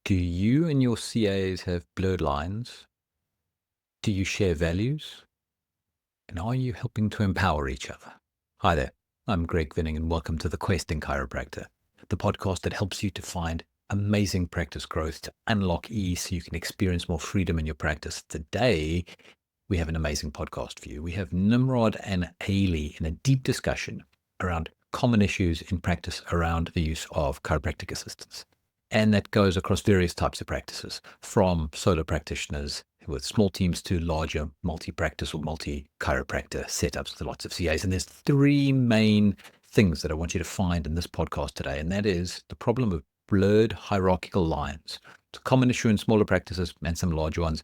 Do you and your CAs have blurred lines? Do you share values? And are you helping to empower each other? Hi there, I'm Greg Vinning, and welcome to the Quest in Chiropractor, the podcast that helps you to find amazing practice growth to unlock ease so you can experience more freedom in your practice. Today, we have an amazing podcast for you. We have Nimrod and Eils in a deep discussion around common issues in practice around the use of chiropractic assistants. And that goes across various types of practices, from solo practitioners with small teams to larger multi-practice or multi-chiropractor setups with lots of CAs. And there's three main things that I want you to find in this podcast today. And that is the problem of blurred hierarchical lines. It's a common issue in smaller practices and some larger ones.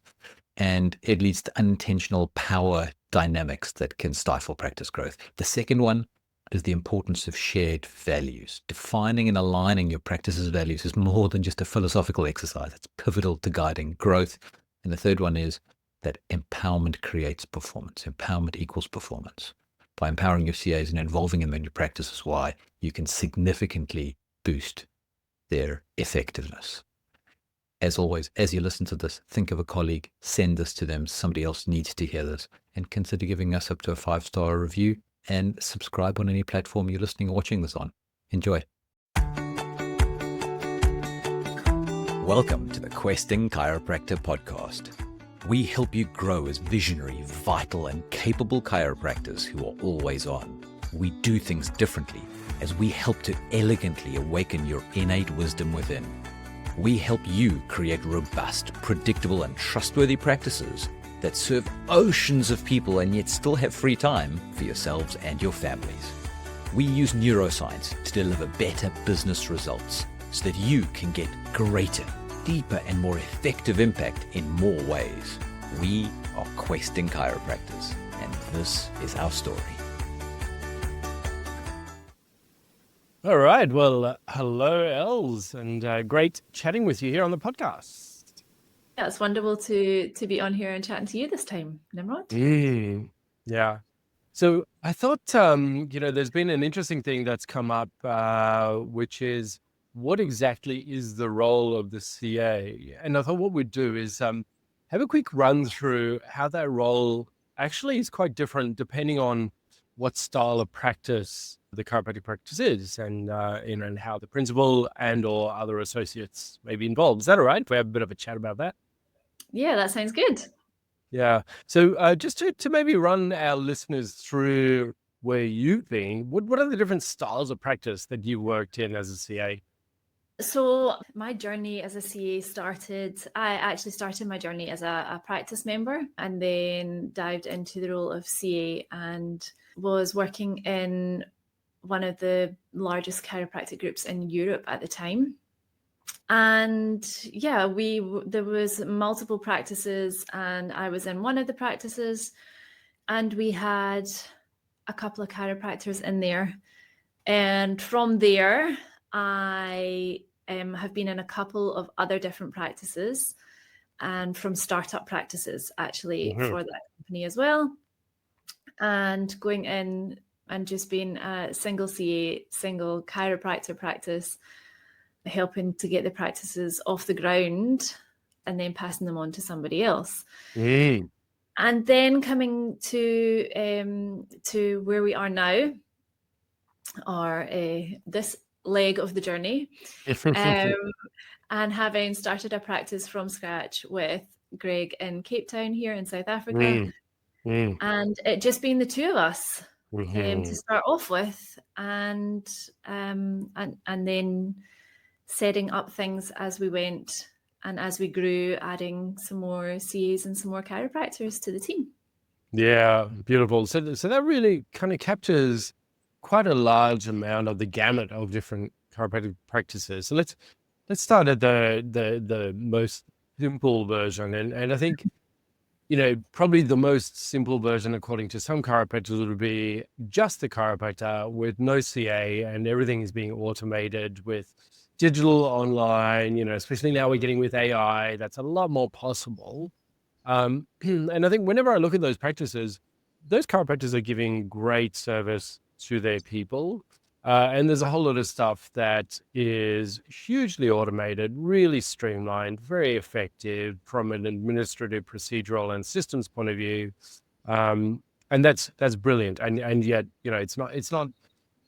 And it leads to unintentional power dynamics that can stifle practice growth. The second one is the importance of shared values. Defining and aligning your practice's values is more than just a philosophical exercise. It's pivotal to guiding growth. And the third one is that empowerment creates performance. Empowerment equals performance. By empowering your CAs and involving them in your practice is why you can significantly boost their effectiveness. As always, as you listen to this, think of a colleague, send this to them. Somebody else needs to hear this, and consider giving us up to a 5-star review and subscribe on any platform you're listening or watching this on. Enjoy. Welcome to the Questing Chiropractor podcast. We help you grow as visionary, vital, and capable chiropractors who are always on. We do things differently as we help to elegantly awaken your innate wisdom within. We help you create robust, predictable, and trustworthy practices that serve oceans of people and yet still have free time for yourselves and your families. We use neuroscience to deliver better business results so that you can get greater, deeper, and more effective impact in more ways. We are Questing Chiropractors, and this is our story. All right. Well, hello, Eils, and great chatting with you here on the podcast. Yeah, it's wonderful to be on here and chatting to you this time, Nimrod. Yeah. So I thought, there's been an interesting thing that's come up, which is what exactly is the role of the CA? And I thought what we'd do is have a quick run through how that role actually is quite different depending on what style of practice the chiropractic practice is, and how the principal and or other associates may be involved. Is that all right if we have a bit of a chat about that? Yeah, that sounds good. Yeah. So just to maybe run our listeners through where you've been, what are the different styles of practice that you worked in as a CA? So my journey as a CA I actually started my journey as a practice member and then dived into the role of CA and was working in one of the largest chiropractic groups in Europe at the time. And yeah, there was multiple practices and I was in one of the practices and we had a couple of chiropractors in there. And from there, I have been in a couple of other different practices and from startup practices actually for that company as well. And going in and just being a single CA, single chiropractor practice, helping to get the practices off the ground and then passing them on to somebody else. And then coming to where we are now, or this leg of the journey, and having started a practice from scratch with Greg in Cape Town here in South Africa, and it just being the two of us to start off with, and then setting up things as we went and as we grew, adding some more CAs and some more chiropractors to the team. Yeah, beautiful. So that really kind of captures quite a large amount of the gamut of different chiropractic practices. So let's start at the most simple version, and I think probably the most simple version, according to some chiropractors, would be just the chiropractor with no CA, and everything is being automated with digital, online. Especially now we're getting with AI, that's a lot more possible. And I think whenever I look at those practices, those chiropractors are giving great service to their people. And there's a whole lot of stuff that is hugely automated, really streamlined, very effective from an administrative, procedural, and systems point of view. And that's brilliant. And yet, it's not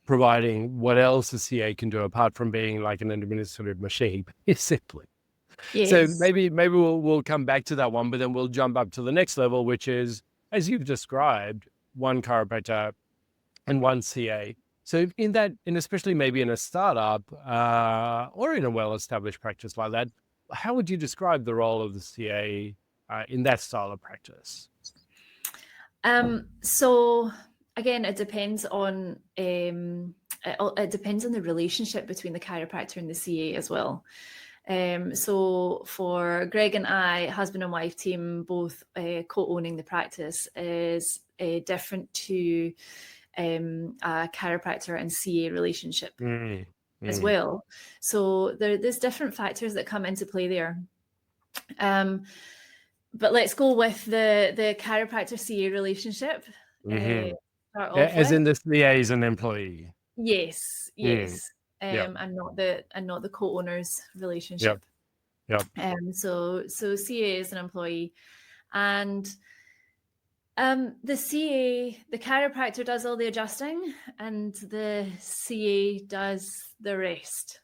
providing what else a CA can do apart from being like an administrative machine, simply. So Yes. maybe we'll come back to that one, but then we'll jump up to the next level, which is, as you've described, one chiropractor and one CA. So in especially maybe in a startup or in a well-established practice like that, how would you describe the role of the CA in that style of practice? So again, it depends on the relationship between the chiropractor and the CA as well. So for Greg and I, husband and wife team, both co-owning the practice, is different to a chiropractor and CA relationship as well. So there's different factors that come into play there. But let's go with the chiropractor CA relationship. Start off As with. in the CA is an employee. Yes. Yep. And not the co-owners relationship. Yep. So CA is an employee, and the chiropractor does all the adjusting, and the CA does the rest.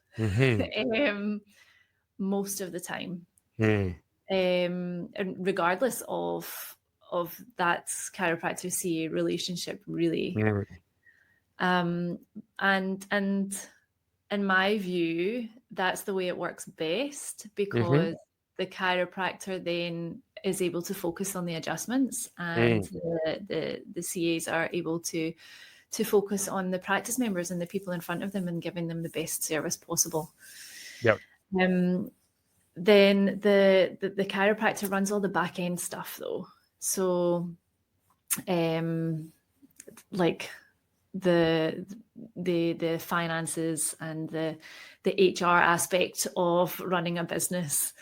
Most of the time. And regardless of that chiropractor CA relationship, really. And in my view, that's the way it works best, because the chiropractor then is able to focus on the adjustments, and the CAs are able to focus on the practice members and the people in front of them and giving them the best service possible. Yep. Then the chiropractor runs all the back end stuff though. So like the finances and the HR aspect of running a business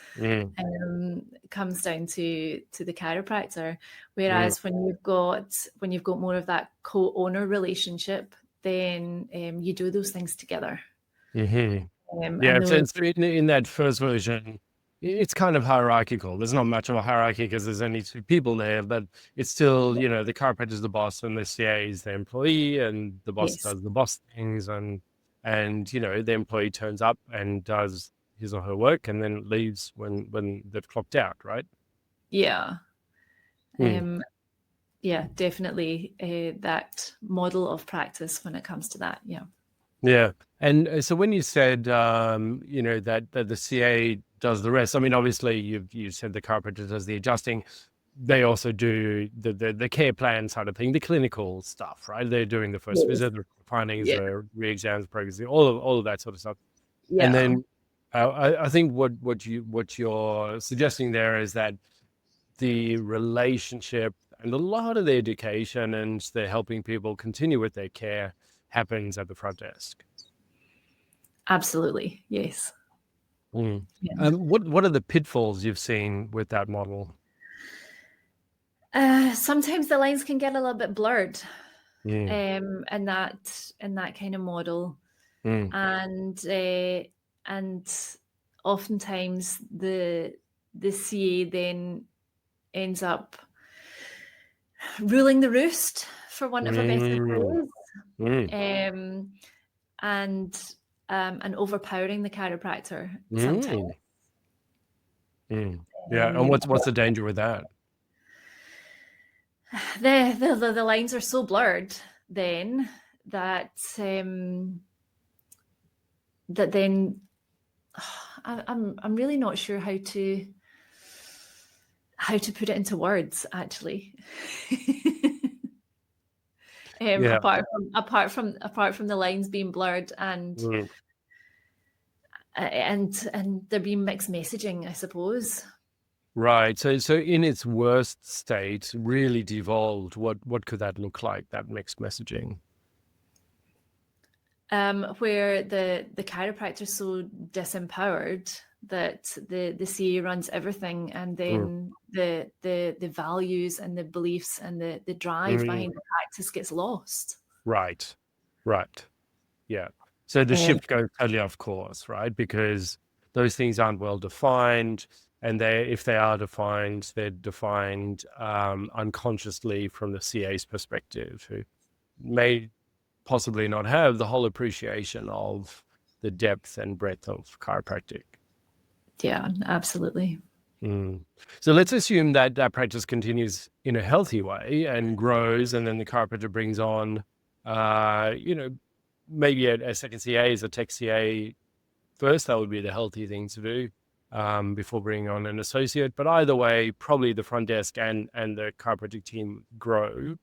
comes down to the chiropractor. Whereas when you've got more of that co-owner relationship, then you do those things together. So in that first version, it's kind of hierarchical. There's not much of a hierarchy because there's only two people there, but it's still, the chiropractor is the boss and the CA is the employee, and the boss does the boss things, and the employee turns up and does his or her work and then leaves when they've clocked out, right? Yeah. Yeah, definitely that model of practice when it comes to that. Yeah. Yeah. And so when you said, that the CA does the rest, I mean, obviously you said the chiropractor does the adjusting. They also do the care plan side of thing, the clinical stuff, right? They're doing the first visit, the findings, the re-exams, pregnancy, all of that sort of stuff. Yeah. And then I think what you're suggesting there is that the relationship and a lot of the education and the helping people continue with their care happens at the front desk. Absolutely. Yes. Yeah. What are the pitfalls you've seen with that model? Sometimes the lines can get a little bit blurred in that kind of model. And oftentimes the CA then ends up ruling the roost, for want of a better phrase, and overpowering the chiropractor sometimes. Yeah, and what's the danger with that? The lines are so blurred then that I'm really not sure how to put it into words, actually. Apart from the lines being blurred and there being mixed messaging, I suppose. Right. So in its worst state, really devolved, what could that look like, that mixed messaging? Where the chiropractor is so disempowered that the CA runs everything, and then the values and the beliefs and the drive behind the practice gets lost. Right. Yeah. So the Um, shift goes totally off course, right? Because those things aren't well defined, and if they are defined, they're defined unconsciously from the CA's perspective, who may possibly not have the whole appreciation of the depth and breadth of chiropractic. yeah, absolutely. Mm. So let's assume that that practice continues in a healthy way and grows, and then the chiropractor brings on, maybe a second CA as a tech CA first. That would be the healthy thing to do before bringing on an associate. But either way, probably the front desk and the chiropractic team grow,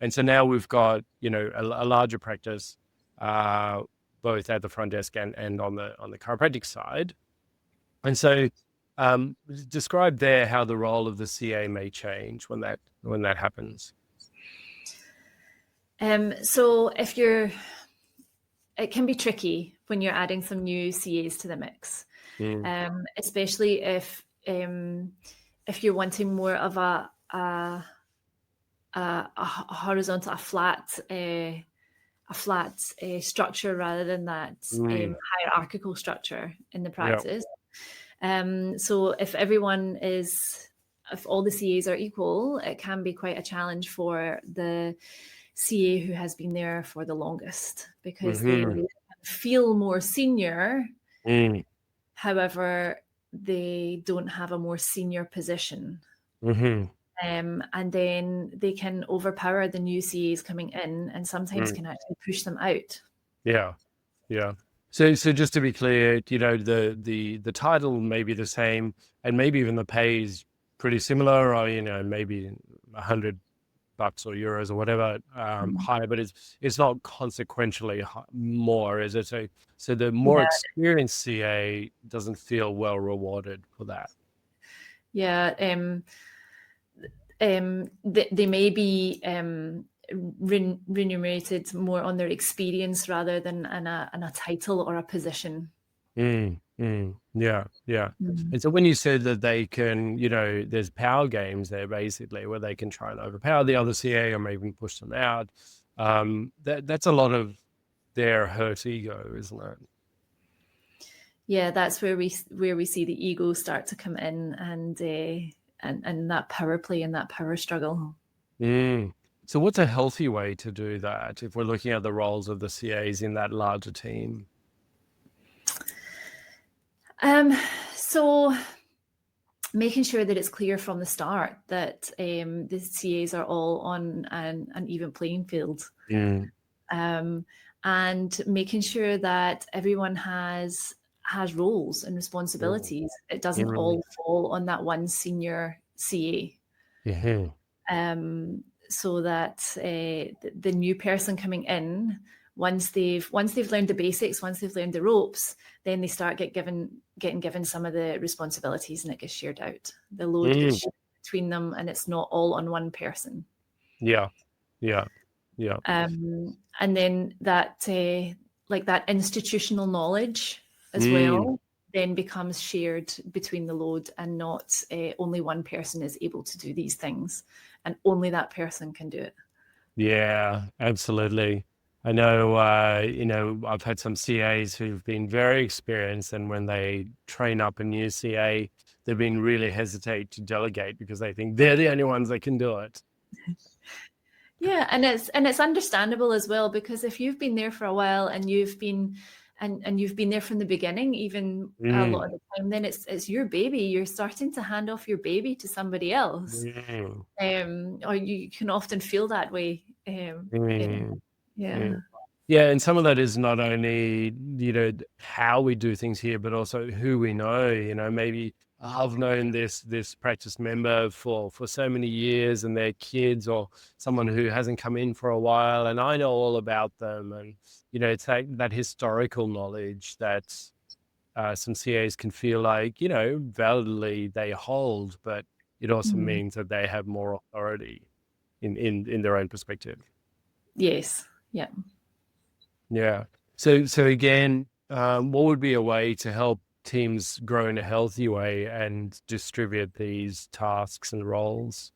and so now we've got a larger practice, both at the front desk and on the chiropractic side. And so, describe there how the role of the CA may change when that happens. So it can be tricky when you're adding some new CAs to the mix, especially if you're wanting more of a horizontal, a flat structure rather than that hierarchical structure in the practice. So if all the CAs are equal, it can be quite a challenge for the CA who has been there for the longest, because they feel more senior. However, they don't have a more senior position. And then they can overpower the new CAs coming in, and sometimes can actually push them out. Yeah. So just to be clear, the title may be the same, and maybe even the pay is pretty similar, or maybe $100 or euros or whatever higher, but it's not consequentially more, is it? So the more experienced CA doesn't feel well rewarded for that. Yeah. They may be remunerated more on their experience rather than on a title or a position. Yeah. And so when you said that they can, there's power games there basically where they can try and overpower the other CA or maybe even push them out. That's a lot of their hurt ego, isn't it? Yeah, that's where we see the ego start to come in, and that power play and that power struggle. So what's a healthy way to do that if we're looking at the roles of the CAs in that larger team? So making sure that it's clear from the start that the CAs are all on an even playing field. And making sure that everyone has roles and responsibilities. It doesn't all fall on that one senior CA. So that the new person coming in, once they've learned the basics, once they've learned the ropes, then they start getting given some of the responsibilities, and it gets shared out. The load gets shared between them, and it's not all on one person. Yeah. And then that that institutional knowledge as well then becomes shared between the load, and not only one person is able to do these things, and only that person can do it. Yeah, absolutely. I know, I've had some CAs who've been very experienced, and when they train up a new CA, they've been really hesitate to delegate because they think they're the only ones that can do it. Yeah, and it's understandable as well, because if you've been there for a while and you've been there from the beginning, even a lot of the time, then it's your baby. You're starting to hand off your baby to somebody else, or you can often feel that way. Yeah, and some of that is not only how we do things here, but also who we know. Maybe I've known this practice member for so many years, and their kids, or someone who hasn't come in for a while, and I know all about them. And it's that historical knowledge that some CAs can feel like validly they hold, but it also means that they have more authority in their own perspective. Yes. Yeah. Yeah. So again, what would be a way to help teams grow in a healthy way and distribute these tasks and roles?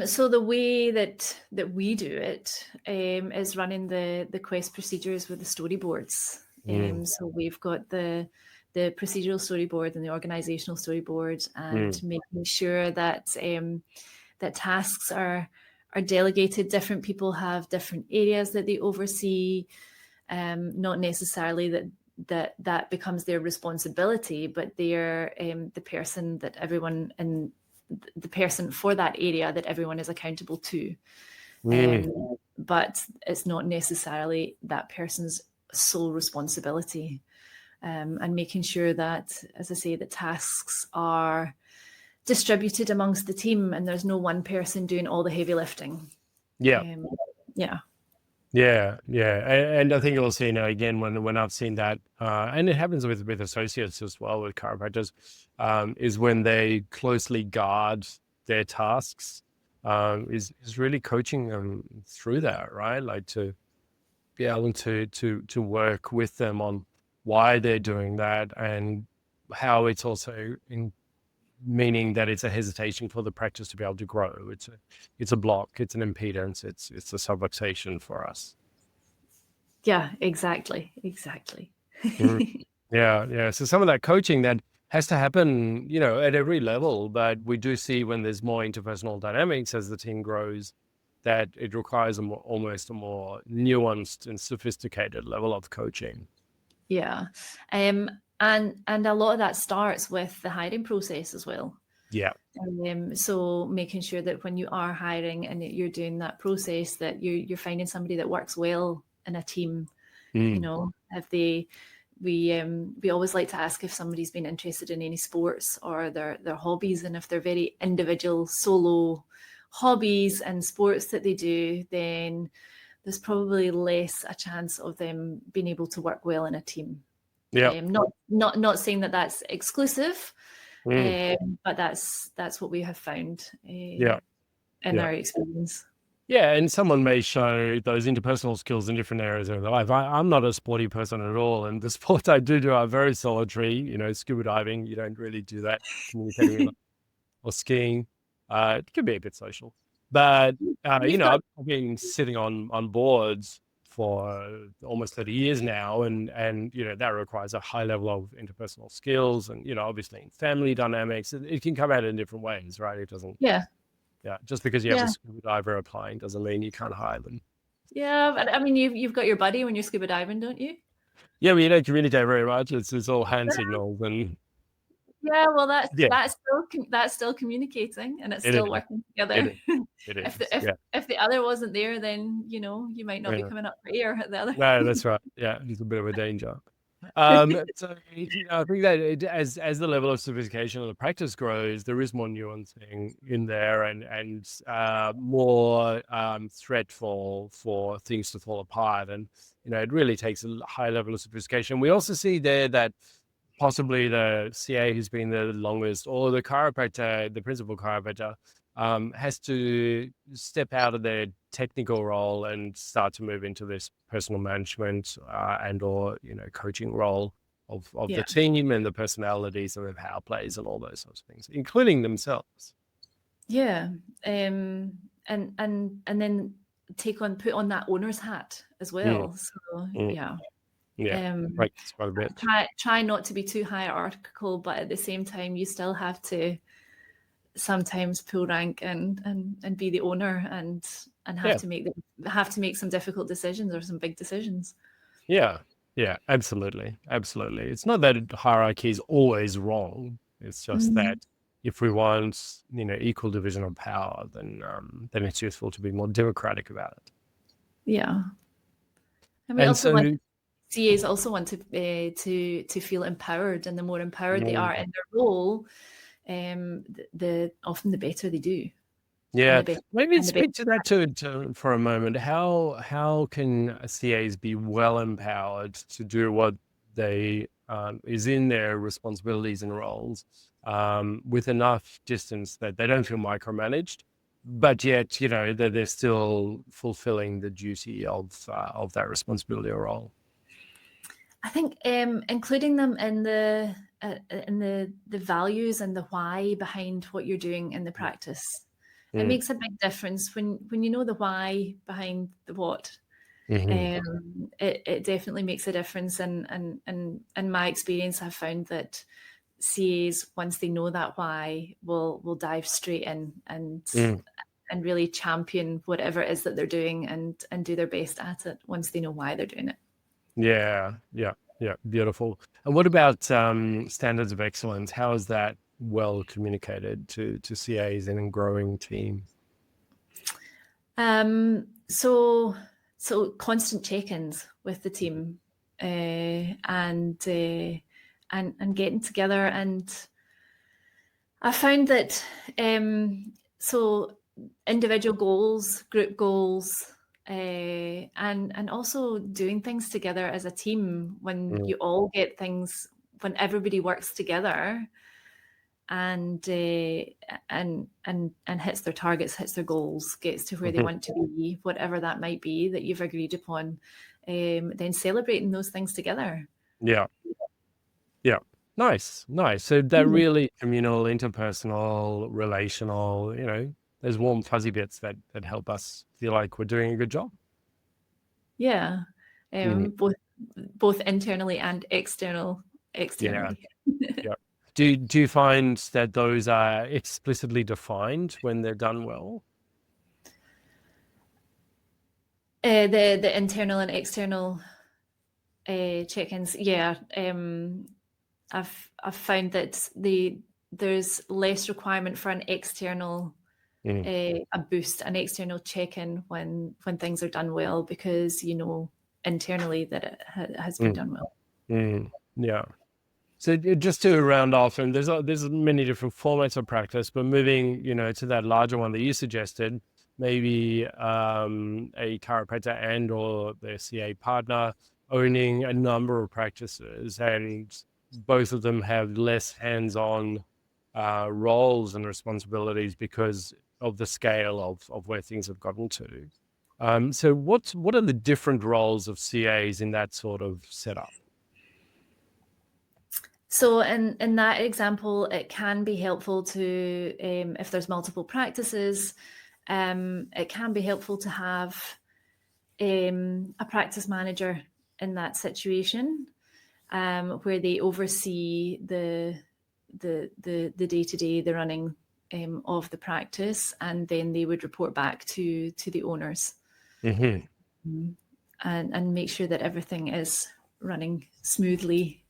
So the way that we do it is running the quest procedures with the storyboards. So we've got the procedural storyboard and the organizational storyboard, and making sure that that tasks are delegated. Different people have different areas that they oversee. Not necessarily that becomes their responsibility, but they're the person that everyone in the person for that area that everyone is accountable to. But it's not necessarily that person's sole responsibility. And making sure that, as I say, the tasks are distributed amongst the team and there's no one person doing all the heavy lifting. Yeah. Yeah. Yeah, and I think also, again, when I've seen that, and it happens with associates as well, with chiropractors, is when they closely guard their tasks, is really coaching them through that, right? Like to be able to work with them on why they're doing that, and how it's also meaning that it's a hesitation for the practice to be able to grow. It's a block, it's an impedance, it's a subluxation for us. Yeah, exactly. Yeah. So some of that coaching that has to happen, at every level, but we do see when there's more interpersonal dynamics as the team grows, that it requires almost a more nuanced and sophisticated level of coaching. Yeah. And a lot of that starts with the hiring process as well. Yeah. So making sure that when you are hiring and you're doing that process, that you're finding somebody that works well in a team. If we always like to ask if somebody's been interested in any sports or their hobbies, and if they're very individual solo hobbies and sports that they do, then there's probably less a chance of them being able to work well in a team. Yeah. Not saying that that's exclusive, but that's what we have found in our experience. Yeah, and someone may show those interpersonal skills in different areas of their life. I'm not a sporty person at all, and the sports I do are very solitary. Scuba diving, you don't really do that, communicating or skiing. It can be a bit social, but I've been sitting on boards for almost 30 years now, and that requires a high level of interpersonal skills, and obviously in family dynamics, it can come out in different ways, right? It doesn't. Yeah, just because you have a scuba diver applying doesn't mean you can't hire them. Yeah, but I mean, you've got your buddy when you're scuba diving, don't you? Yeah, but you don't communicate very much. It's all hand signals and. Yeah, well, that's still communicating, and it's still working together. It is. If the other wasn't there, then you might not be coming up for air at the other. No, that's right. Yeah, it's a bit of a danger. So I think that as the level of sophistication of the practice grows, there is more nuancing in there, and more threat for things to fall apart, and it really takes a high level of sophistication. We also see there that possibly the CA who's been there the longest, or the chiropractor, the principal chiropractor, has to step out of their technical role and start to move into this personal management and or coaching role of the team, and the personalities and the power plays and all those sorts of things, including themselves. Yeah, and then put on that owner's hat as well. So right, quite a bit. Try not to be too hierarchical, but at the same time, you still have to sometimes pull rank and be the owner and have to make some difficult decisions or some big decisions. Yeah, absolutely. It's not that hierarchy is always wrong. It's just that if we want equal division of power, then it's useful to be more democratic about it. Yeah, and CAs also want to feel empowered, and the more empowered they are in their role, often the better they do. Yeah, maybe speak to that for a moment. How can CAs be well empowered to do what they is in their responsibilities and roles with enough distance that they don't feel micromanaged, but yet that they're still fulfilling the duty of that responsibility or role? I think including them in the values and the why behind what you're doing in the practice. It makes a big difference when you know the why behind the what. It definitely makes a difference, and in my experience, I've found that CAs, once they know that why, will dive straight in and really champion whatever it is that they're doing and do their best at it once they know why they're doing it. Yeah, beautiful. And what about standards of excellence? How is that well communicated to CAs and in growing teams? So constant check-ins with the team, and getting together. And I found that so individual goals, group goals, and also doing things together as a team when you all get things, when everybody works together and hits their targets, hits their goals, gets to where they want to be, whatever that might be that you've agreed upon, then celebrating those things together. Yeah. Nice. So that really communal, interpersonal, relational, there's warm fuzzy bits that help us feel like we're doing a good job. Yeah. Both internally and externally. Yeah. Do you find that those are explicitly defined when they're done well? The internal and external check-ins, yeah. I've found that there's less requirement for an external a boost, an external check-in when things are done well, because internally that it has been done well. Yeah. So just to round off, and there's many different formats of practice, but moving to that larger one that you suggested, maybe a chiropractor and or their CA partner owning a number of practices, and both of them have less hands-on roles and responsibilities because of the scale of where things have gotten to. So what are the different roles of CAs in that sort of setup? So in that example, it can be helpful to, if there's multiple practices, it can be helpful to have a practice manager in that situation, where they oversee the day-to-day, the running of the practice, and then they would report back to the owners and make sure that everything is running smoothly.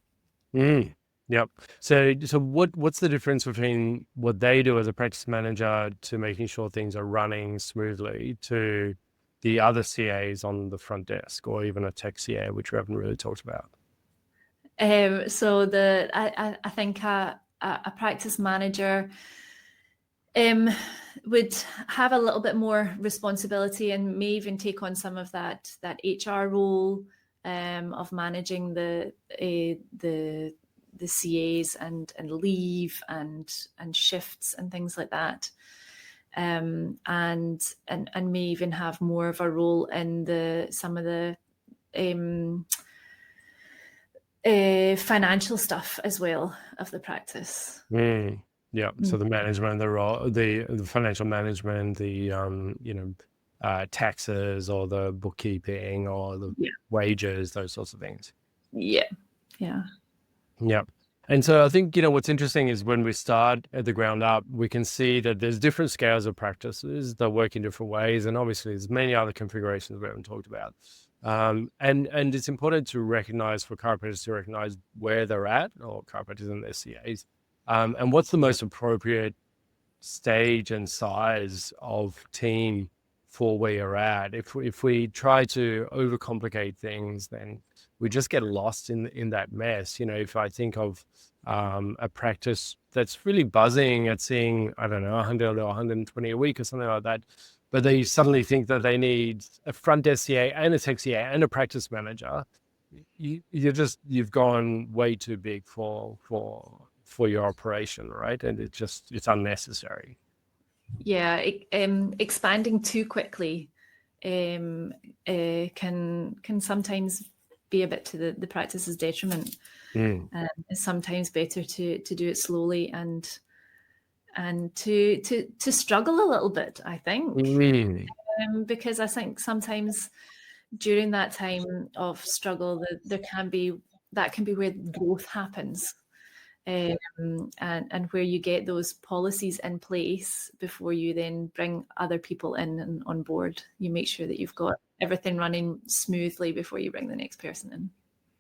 Yep. So what's the difference between what they do as a practice manager to making sure things are running smoothly to the other CAs on the front desk, or even a tech CA, which we haven't really talked about? So I think a practice manager would have a little bit more responsibility and may even take on some of that HR role of managing the CAs and leave and shifts and things like that, and may even have more of a role in some of the financial stuff as well of the practice. Yeah. So the management, the role, the financial management, the taxes or the bookkeeping or the wages, those sorts of things. Yeah. And so I think, what's interesting is when we start at the ground up, we can see that there's different scales of practices that work in different ways. And obviously there's many other configurations we haven't talked about. And it's important to recognize, for chiropractors to recognize where they're at, or chiropractors and their CAs, and what's the most appropriate stage and size of team for where you're at. If we try to overcomplicate things, then we just get lost in that mess. If I think of a practice that's really buzzing at seeing, I don't know, 100 or 120 a week or something like that, but they suddenly think that they need a front desk CA and a tech CA and a practice manager, you've gone way too big for your operation, right? And it's unnecessary. Yeah, expanding too quickly can sometimes be a bit to the practice's detriment. It's sometimes better to do it slowly and and to struggle a little bit, I think, Mm. because I think sometimes during that time of struggle, there can be where growth happens, and where you get those policies in place before you then bring other people in and on board. You make sure that you've got everything running smoothly before you bring the next person in.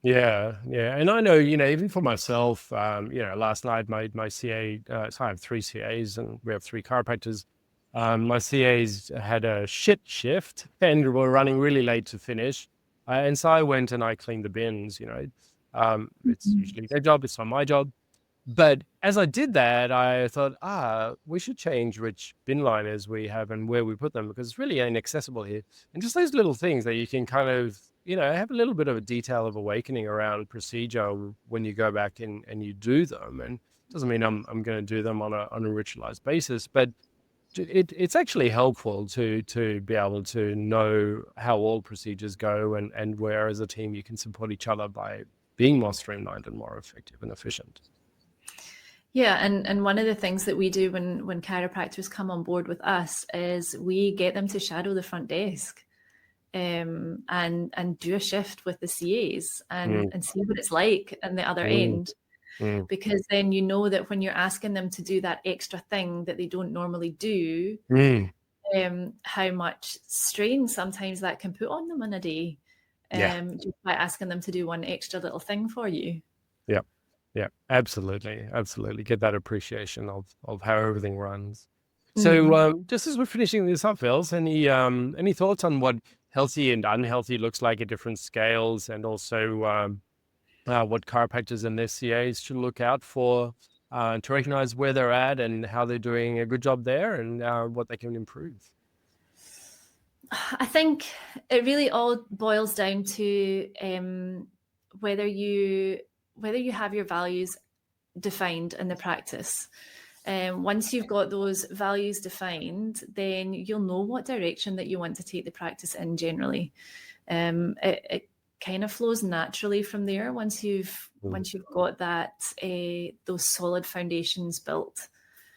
Yeah, yeah. And I know, even for myself, last night my CA, so I have 3 CAs and we have 3 chiropractors. My CAs had a shit shift and were running really late to finish. And so I went and I cleaned the bins. It's usually their job, it's not my job. But as I did that, I thought, we should change which bin liners we have and where we put them because it's really inaccessible here. And just those little things that you can kind of, have a little bit of a detail of awakening around procedure when you go back and you do them. And it doesn't mean I'm going to do them on a ritualized basis, but it's actually helpful to be able to know how all procedures go and where as a team you can support each other by being more streamlined and more effective and efficient. Yeah, and one of the things that we do when chiropractors come on board with us is we get them to shadow the front desk, and do a shift with the CAs and see what it's like on the other end, because then you know that when you're asking them to do that extra thing that they don't normally do, how much strain sometimes that can put on them in a day, just by asking them to do one extra little thing for you. Yeah. Yeah, absolutely. Absolutely. Get that appreciation of how everything runs. So just as we're finishing this up, Eils, any thoughts on what healthy and unhealthy looks like at different scales, and also what chiropractors and their CAs should look out for to recognize where they're at and how they're doing a good job there and what they can improve? I think it really all boils down to whether you have your values defined in the practice. Once you've got those values defined, then you'll know what direction that you want to take the practice in generally. It kind of flows naturally from there once you've got that those solid foundations built.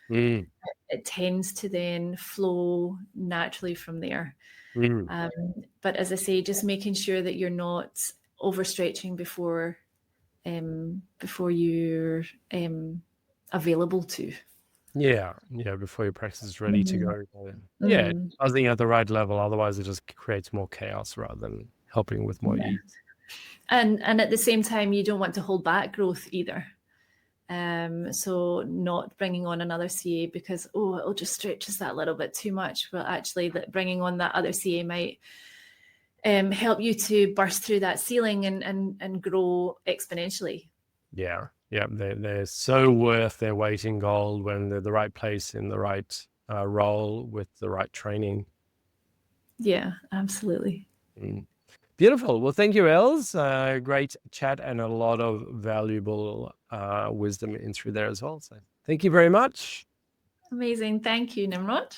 It tends to then flow naturally from there. But as I say, just making sure that you're not overstretching before you're available to. Yeah, before your practice is ready to go. Yeah, I think at the right level. Otherwise, it just creates more chaos rather than helping with more ease. And at the same time, you don't want to hold back growth either. So not bringing on another CA because, it'll just stretch us that little bit too much. Well, actually, bringing on that other CA might help you to burst through that ceiling and grow exponentially. Yeah, they're so worth their weight in gold when they're the right place in the right role with the right training. Yeah, absolutely. Beautiful. Well, thank you, Eils. Great chat and a lot of valuable wisdom in through there as well. So thank you very much. Amazing. Thank you, Nimrod.